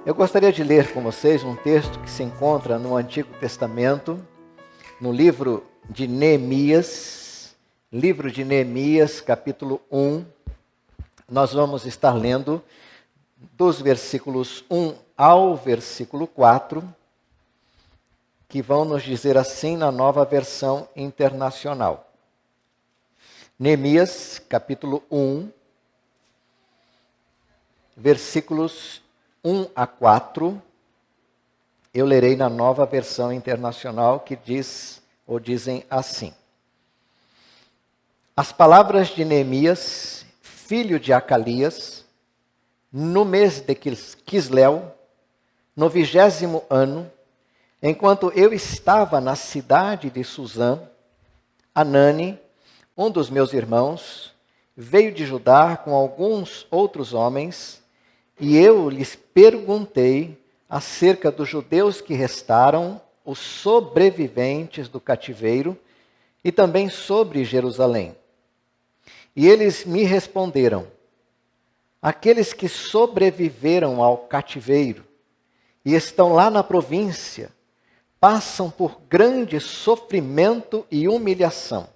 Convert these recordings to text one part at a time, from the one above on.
Eu gostaria de ler com vocês um texto que se encontra no Antigo Testamento, no livro de Neemias, capítulo 1. Nós vamos estar lendo dos versículos 1 ao versículo 4, que vão nos dizer assim na Nova Versão Internacional. Neemias, capítulo 1, versículos 1 a 4, eu lerei na Nova Versão Internacional, que diz, ou dizem assim: As palavras de Neemias, filho de Acalias, no mês de Quisleu, no 20º ano, enquanto eu estava na cidade de Suzã, Anani, um dos meus irmãos, veio de Judá com alguns outros homens, e eu lhes perguntei acerca dos judeus que restaram, os sobreviventes do cativeiro, e também sobre Jerusalém. E eles me responderam: aqueles que sobreviveram ao cativeiro e estão lá na província, passam por grande sofrimento e humilhação.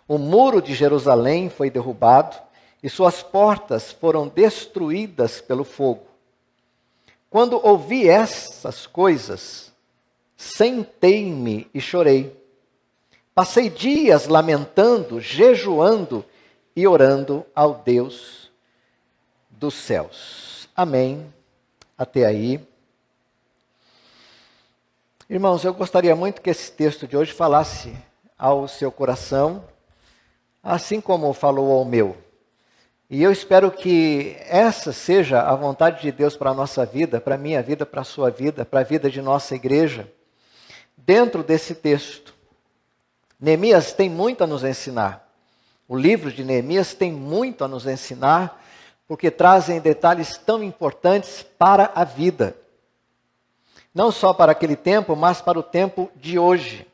O muro de Jerusalém foi derrubado, e suas portas foram destruídas pelo fogo. Quando ouvi essas coisas, sentei-me e chorei. Passei dias lamentando, jejuando e orando ao Deus dos céus. Amém. Até aí. Irmãos, eu gostaria muito que esse texto de hoje falasse ao seu coração, assim como falou ao meu. E eu espero que essa seja a vontade de Deus para a nossa vida, para a minha vida, para a sua vida, para a vida de nossa igreja, dentro desse texto. Neemias tem muito a nos ensinar. O livro de Neemias tem muito a nos ensinar, porque trazem detalhes tão importantes para a vida. Não só para aquele tempo, mas para o tempo de hoje.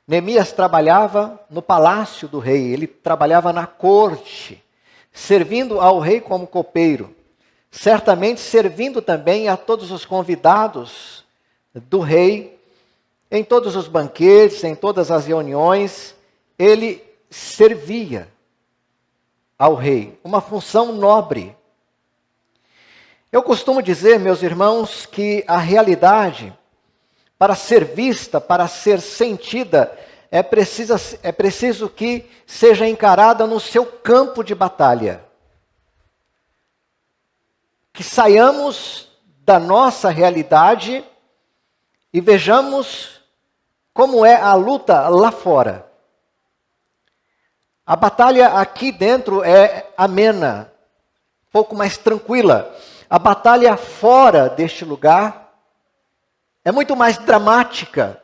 Neemias trabalhava no palácio do rei, ele trabalhava na corte, servindo ao rei como copeiro, certamente servindo também a todos os convidados do rei, em todos os banquetes, em todas as reuniões, ele servia ao rei, uma função nobre. Eu costumo dizer, meus irmãos, que a realidade, para ser vista, para ser sentida, é preciso que seja encarada no seu campo de batalha. Que saiamos da nossa realidade e vejamos como é a luta lá fora. A batalha aqui dentro é amena, pouco mais tranquila. A batalha fora deste lugar é muito mais dramática,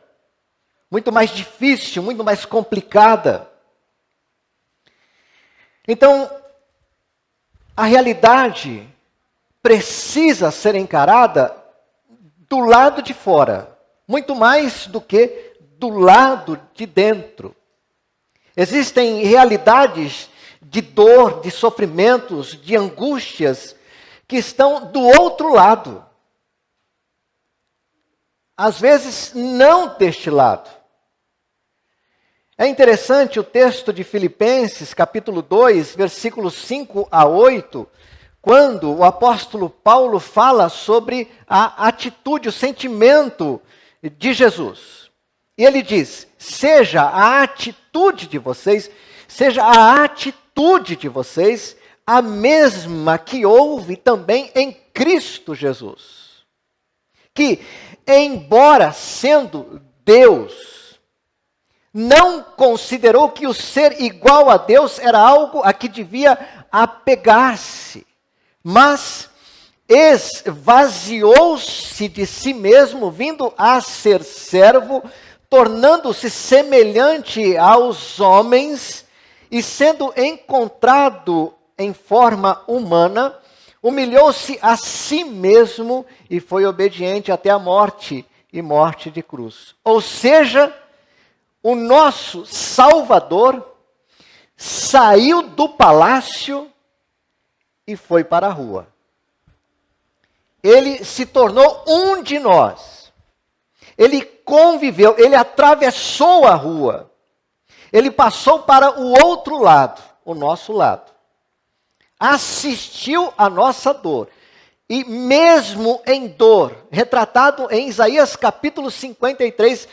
muito mais difícil, muito mais complicada. Então, a realidade precisa ser encarada do lado de fora, muito mais do que do lado de dentro. Existem realidades de dor, de sofrimentos, de angústias, que estão do outro lado. Às vezes, não deste lado. É interessante o texto de Filipenses, capítulo 2, versículos 5 a 8, quando o apóstolo Paulo fala sobre a atitude, o sentimento de Jesus. E ele diz: seja a atitude de vocês a mesma que houve também em Cristo Jesus. Que, embora sendo Deus, não considerou que o ser igual a Deus era algo a que devia apegar-se, mas esvaziou-se de si mesmo, vindo a ser servo, tornando-se semelhante aos homens, e sendo encontrado em forma humana, humilhou-se a si mesmo e foi obediente até a morte, e morte de cruz. Ou seja, o nosso Salvador saiu do palácio e foi para a rua. ele se tornou um de nós. Ele conviveu, ele atravessou a rua. Ele passou para o outro lado, o nosso lado. Assistiu a nossa dor. E mesmo em dor, retratado em Isaías capítulo 53,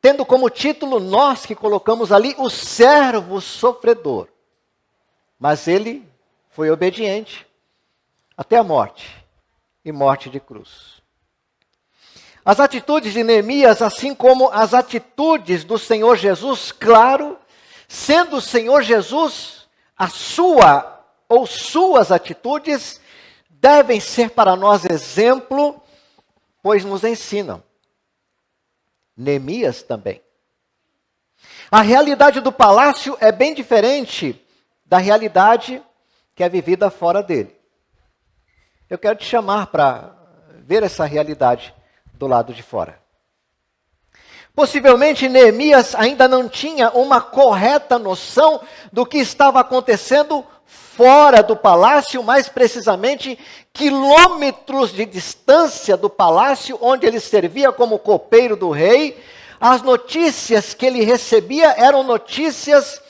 tendo como título nós que colocamos ali, o servo sofredor. Mas ele foi obediente até a morte, e morte de cruz. As atitudes de Neemias, assim como as atitudes do Senhor Jesus, claro, sendo o Senhor Jesus a sua ou suas atitudes, devem ser para nós exemplo, pois nos ensinam. Neemias também. A realidade do palácio é bem diferente da realidade que é vivida fora dele. Eu quero te chamar para ver essa realidade do lado de fora. Possivelmente Neemias ainda não tinha uma correta noção do que estava acontecendo fora do palácio, mais precisamente quilômetros de distância do palácio, onde ele servia como copeiro do rei. As notícias que ele recebia eram notícias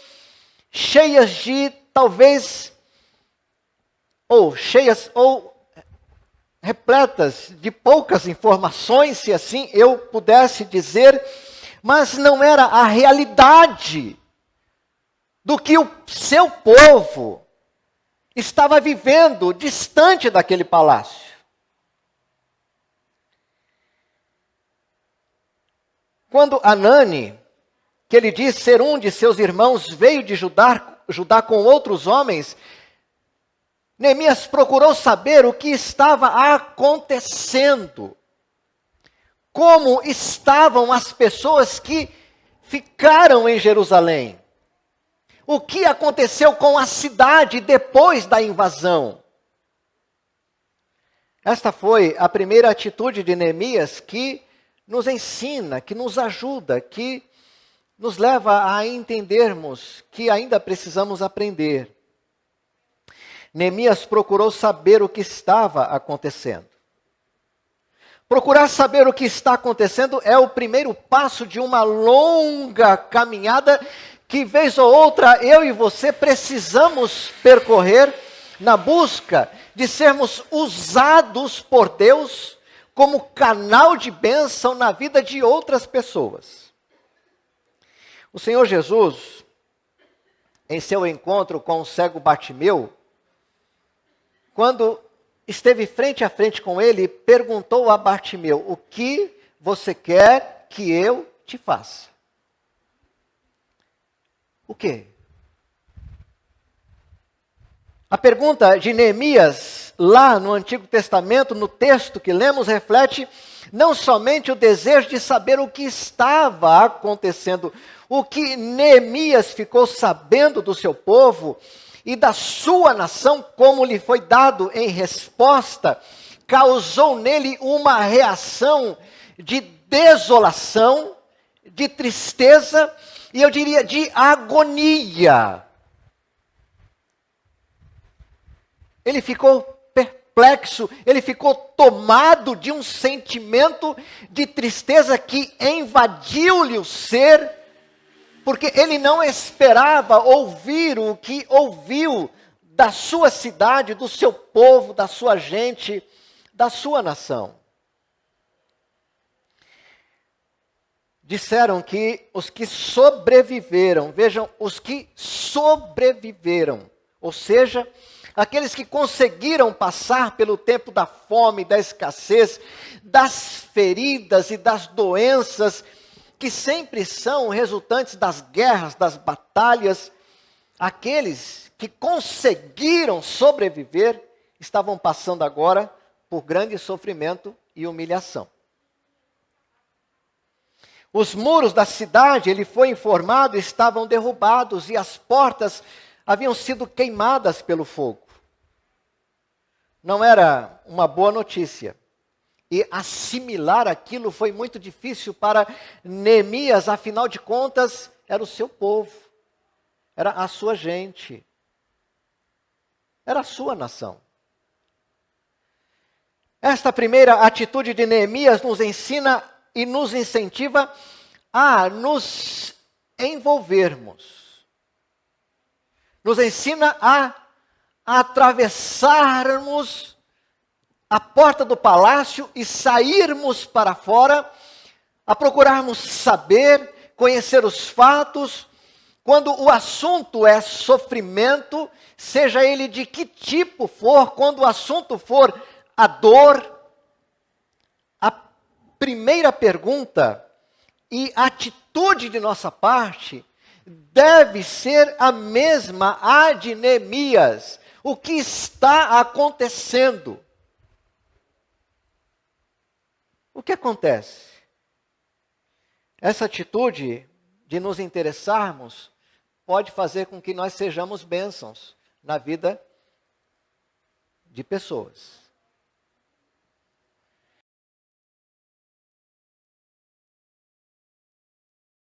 cheias de, talvez, ou repletas de poucas informações, se assim eu pudesse dizer, mas não era a realidade do que o seu povo estava vivendo distante daquele palácio. Quando Anani, que ele diz ser um de seus irmãos, veio de Judá com outros homens, Neemias procurou saber o que estava acontecendo. Como estavam as pessoas que ficaram em Jerusalém. O que aconteceu com a cidade depois da invasão? Esta foi a primeira atitude de Neemias que nos ensina, que nos ajuda, que nos leva a entendermos que ainda precisamos aprender. Neemias procurou saber o que estava acontecendo. Procurar saber o que está acontecendo é o primeiro passo de uma longa caminhada que, vez ou outra, eu e você precisamos percorrer na busca de sermos usados por Deus como canal de bênção na vida de outras pessoas. O Senhor Jesus, em seu encontro com o cego Bartimeu, quando esteve frente a frente com ele, perguntou a Bartimeu: o que você quer que eu te faça? O quê? A pergunta de Neemias, lá no Antigo Testamento, no texto que lemos, reflete não somente o desejo de saber o que estava acontecendo, o que Neemias ficou sabendo do seu povo e da sua nação, como lhe foi dado em resposta, causou nele uma reação de desolação, de tristeza e eu diria de agonia. Ele ficou perplexo, ele ficou tomado de um sentimento de tristeza que invadiu-lhe o ser, porque ele não esperava ouvir o que ouviu da sua cidade, do seu povo, da sua gente, da sua nação. Disseram que os que sobreviveram, vejam, os que sobreviveram, ou seja, aqueles que conseguiram passar pelo tempo da fome, da escassez, das feridas e das doenças, que sempre são resultantes das guerras, das batalhas, aqueles que conseguiram sobreviver, estavam passando agora por grande sofrimento e humilhação. Os muros da cidade, ele foi informado, estavam derrubados e as portas haviam sido queimadas pelo fogo. Não era uma boa notícia. E assimilar aquilo foi muito difícil para Neemias, afinal de contas, era o seu povo, era a sua gente, era a sua nação. Esta primeira atitude de Neemias nos ensina e nos incentiva a nos envolvermos. Nos ensina a atravessarmos a porta do palácio e sairmos para fora, a procurarmos saber, conhecer os fatos. Quando o assunto é sofrimento, seja ele de que tipo for, quando o assunto for a dor, a primeira pergunta e atitude de nossa parte deve ser a mesma a de Neemias. O que está acontecendo? O que acontece? Essa atitude de nos interessarmos pode fazer com que nós sejamos bênçãos na vida de pessoas.